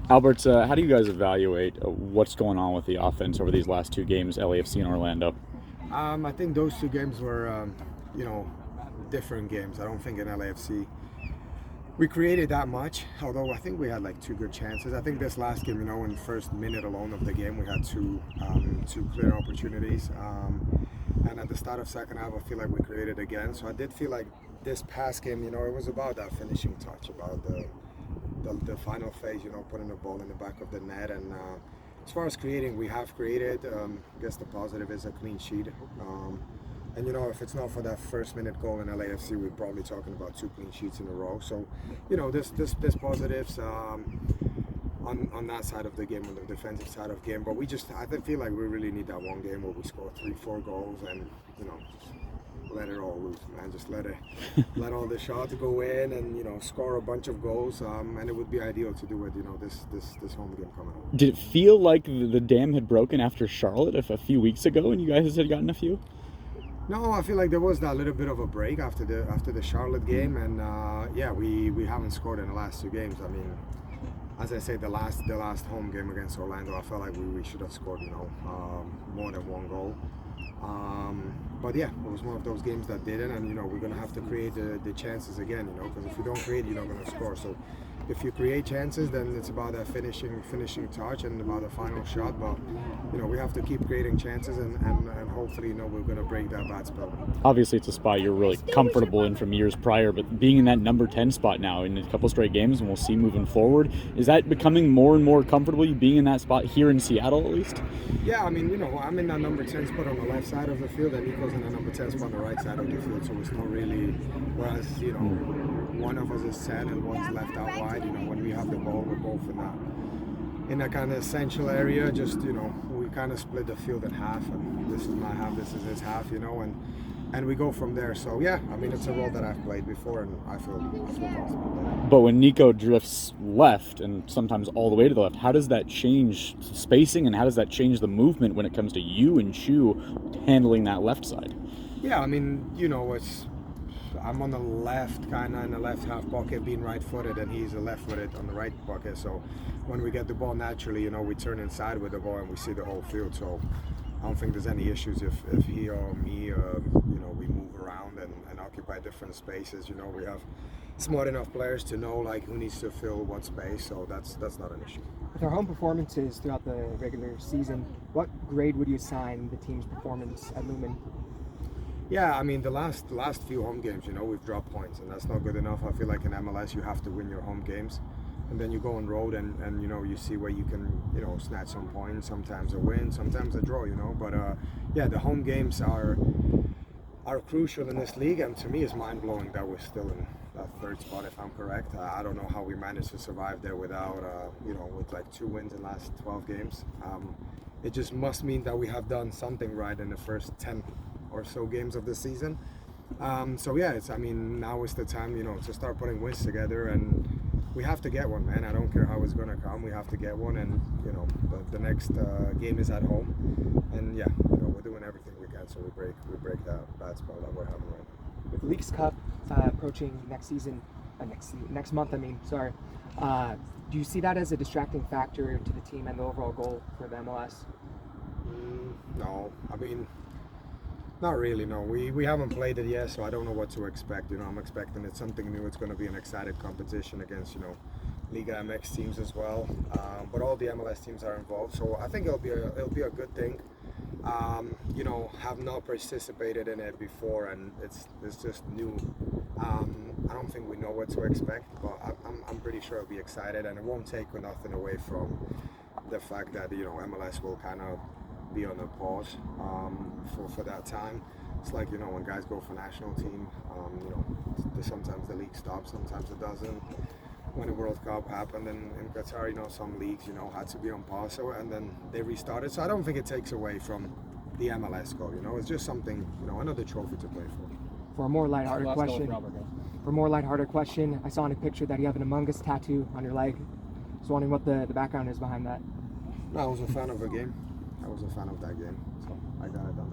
Albert, how do you guys evaluate what's going on with the offense over these last two games, LAFC and Orlando? I think those two games were, you know, different games. I don't think in LAFC we created that much, although I think we had like two good chances. I think this last game, in the first minute alone of the game, we had two clear opportunities. And at the start of second half, I feel like we created again. So I did feel like this past game, it was about that finishing touch, about the final phase, putting the ball in the back of the net. And as far as creating, we have created. I guess the positive is a clean sheet. And if it's not for that first minute goal in LAFC, we're probably talking about two clean sheets in a row. So, there's positives on that side of the game, on the defensive side of the game. But I feel like we really need that one game where we score 3-4 goals and let it all loose, man. Just let all the shots go in and score a bunch of goals. And it would be ideal to do it, this home game coming up. Did it feel like the dam had broken after Charlotte a few weeks ago, and you guys had gotten a few? No, I feel like there was that little bit of a break after the Charlotte game, and we haven't scored in the last two games. I mean, as I say, the last home game against Orlando, I felt like we should have scored, more than one goal. But yeah, it was one of those games that didn't, and we're gonna have to create the chances again, because if you don't create, you're not gonna score. So if you create chances, then it's about that finishing touch and about the final shot. But we have to keep creating chances, and hopefully, we're gonna break that bad spell. Obviously, it's a spot you're really comfortable in from years prior, but being in that number 10 spot now in a couple straight games, and we'll see moving forward, is that becoming more and more comfortable, you being in that spot here in Seattle at least? Yeah, I mean, I'm in that number 10 spot on the left side of the field, and Nico's in the number 10 spot on the right side of the field, so it's not really, whereas, one of us is 10 and one's left out wide, when we have the ball, we're both in that kind of essential area, just, we kind of split the field in half, and this is my half, this is his half, and we go from there. So yeah, I mean, it's a role that I've played before, and I feel comfortable. But when Nico drifts left and sometimes all the way to the left, how does that change spacing, and how does that change the movement when it comes to you and Chu handling that left side? Yeah, I mean, I'm on the left, kind of in the left half pocket, being right-footed, and he's left-footed on the right pocket. So when we get the ball naturally, we turn inside with the ball and we see the whole field. So I don't think there's any issues if he or me, we move around and occupy different spaces. We have smart enough players to know who needs to fill what space. So that's not an issue. With our home performances throughout the regular season, what grade would you assign the team's performance at Lumen? Yeah, I mean, the last few home games, we've dropped points, and that's not good enough. I feel like in MLS, you have to win your home games, and then you go on road and you see where you can, snatch some points. Sometimes a win, sometimes a draw, But yeah, the home games are crucial in this league, and to me, it's mind blowing that we're still in that third spot, if I'm correct. I don't know how we managed to survive there without, with 2 wins in the last 12 games. It just must mean that we have done something right in the first 10 or so games of the season. So yeah, now is the time, to start putting wins together, and we have to get one, man. I don't care how it's gonna come. We have to get one, and the next game is at home, and yeah, we're doing everything we can so we break that bad spell that we're having right now. With Leagues Cup approaching next month, do you see that as a distracting factor to the team and the overall goal for the MLS? No, I mean, not really, no. We haven't played it yet, so I don't know what to expect. I'm expecting it's something new. It's going to be an exciting competition against, Liga MX teams as well. But all the MLS teams are involved, so I think it'll be a good thing. Have not participated in it before, and it's just new. I don't think we know what to expect, but I'm pretty sure I'll be excited, and it won't take nothing away from the fact that MLS will kind of be on a pause for that time. It's like when guys go for national team, sometimes the league stops, sometimes it doesn't. When the World Cup happened in Qatar, some leagues had to be on pause, and then they restarted. So I don't think it takes away from the MLS goal. It's just something, another trophy to play for. For a more lighthearted question, I saw in a picture that you have an Among Us tattoo on your leg. Just wondering what the background is behind that. No, I was a fan of a game. I was a fan of that game, so I got it done.